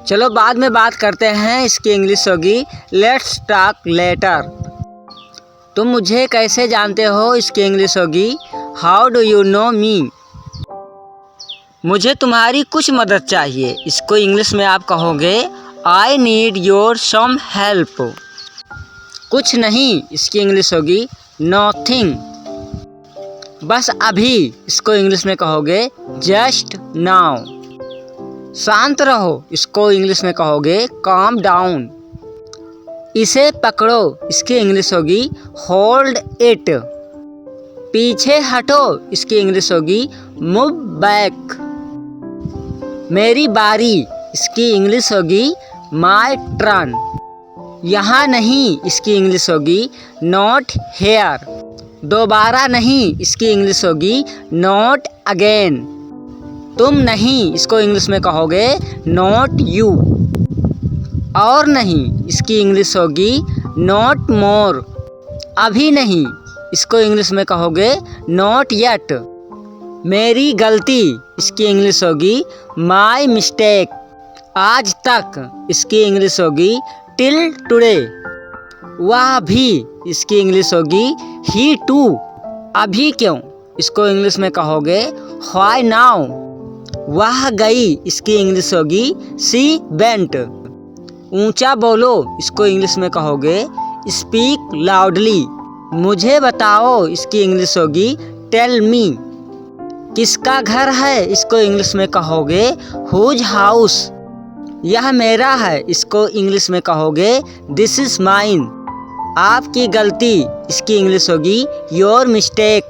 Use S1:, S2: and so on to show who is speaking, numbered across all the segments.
S1: चलो बाद में बात करते हैं। इसकी इंग्लिश होगी लेट्स टॉक लेटर। तुम मुझे कैसे जानते हो? इसकी इंग्लिश होगी हाउ डू यू नो मी। मुझे तुम्हारी कुछ मदद चाहिए। इसको इंग्लिश में आप कहोगे I need your some help. कुछ नहीं, इसकी इंग्लिश होगी नथिंग। बस अभी, इसको इंग्लिश में कहोगे जस्ट नाउ। शांत रहो, इसको इंग्लिश में कहोगे काम डाउन। इसे पकड़ो, इसकी इंग्लिश होगी होल्ड इट। पीछे हटो, इसकी इंग्लिश होगी मूव बैक। मेरी बारी, इसकी इंग्लिश होगी माय टर्न। यहाँ नहीं, इसकी इंग्लिश होगी नॉट हेयर। दोबारा नहीं, इसकी इंग्लिश होगी नॉट अगेन। तुम नहीं, इसको इंग्लिश में कहोगे नॉट यू। और नहीं, इसकी इंग्लिश होगी नॉट मोर। अभी नहीं, इसको इंग्लिश में कहोगे नॉट येट। मेरी गलती, इसकी इंग्लिश होगी माय मिस्टेक। आज तक, इसकी इंग्लिश होगी टिल टुडे। वह भी, इसकी इंग्लिश होगी ही टू। अभी क्यों, इसको इंग्लिश में कहोगे व्हाई नाउ। वह गई, इसकी इंग्लिश होगी सी वेंट। ऊंचा बोलो, इसको इंग्लिश में कहोगे स्पीक लाउडली। मुझे बताओ, इसकी इंग्लिश होगी टेल मी। किसका घर है, इसको इंग्लिश में कहोगे हुज हाउस। यह मेरा है, इसको इंग्लिश में कहोगे दिस इज माइन। आपकी गलती, इसकी इंग्लिश होगी योर मिस्टेक।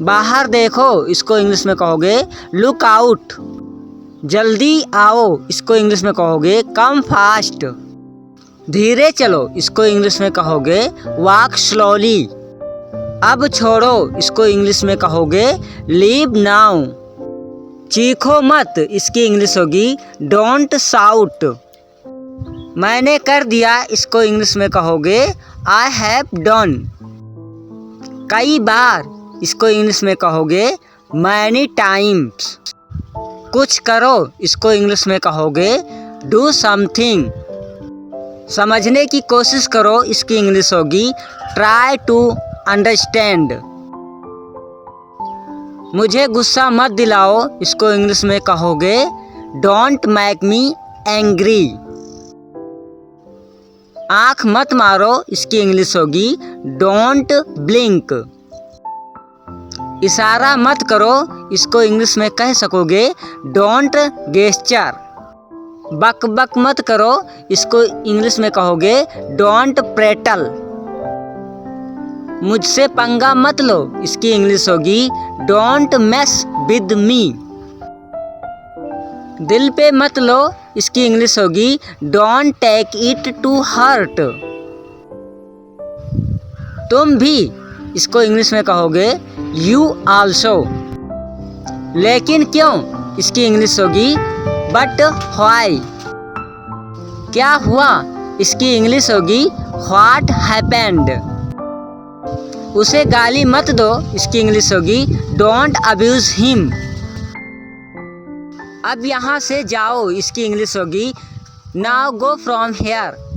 S1: बाहर देखो, इसको इंग्लिश में कहोगे लुक आउट। जल्दी आओ, इसको इंग्लिश में कहोगे कम फास्ट। धीरे चलो, इसको इंग्लिश में कहोगे वॉक स्लोली। अब छोड़ो, इसको इंग्लिश में कहोगे लीव नाउ। चीखो मत, इसकी इंग्लिश होगी डोंट शाउट। मैंने कर दिया, इसको इंग्लिश में कहोगे आई हैव डन। कई बार, इसको इंग्लिश में कहोगे मैनी टाइम्स। कुछ करो, इसको इंग्लिश में कहोगे डू समथिंग। समझने की कोशिश करो, इसकी इंग्लिश होगी ट्राई टू अंडरस्टैंड। मुझे गुस्सा मत दिलाओ, इसको इंग्लिश में कहोगे डोंट मेक मी एंग्री। आँख मत मारो, इसकी इंग्लिश होगी डोंट ब्लिंक। इशारा मत करो, इसको इंग्लिश में कह सकोगे डोंट गेस्चर। बक बक मत करो, इसको इंग्लिश में कहोगे डोंट प्रेटल। मुझसे पंगा मत लो, इसकी इंग्लिश होगी डोंट मेस विद मी। दिल पे मत लो, इसकी इंग्लिश होगी don't take it to hurt. तुम भी, इसको इंग्लिश में कहोगे यू आल्सो। लेकिन क्यों, इसकी इंग्लिश होगी बट व्हाई। क्या हुआ, इसकी इंग्लिश होगी व्हाट हैपेंड। उसे गाली मत दो, इसकी इंग्लिश होगी डोंट अब्यूज हिम। अब यहाँ से जाओ, इसकी इंग्लिश होगी नाउ गो फ्रॉम हेयर।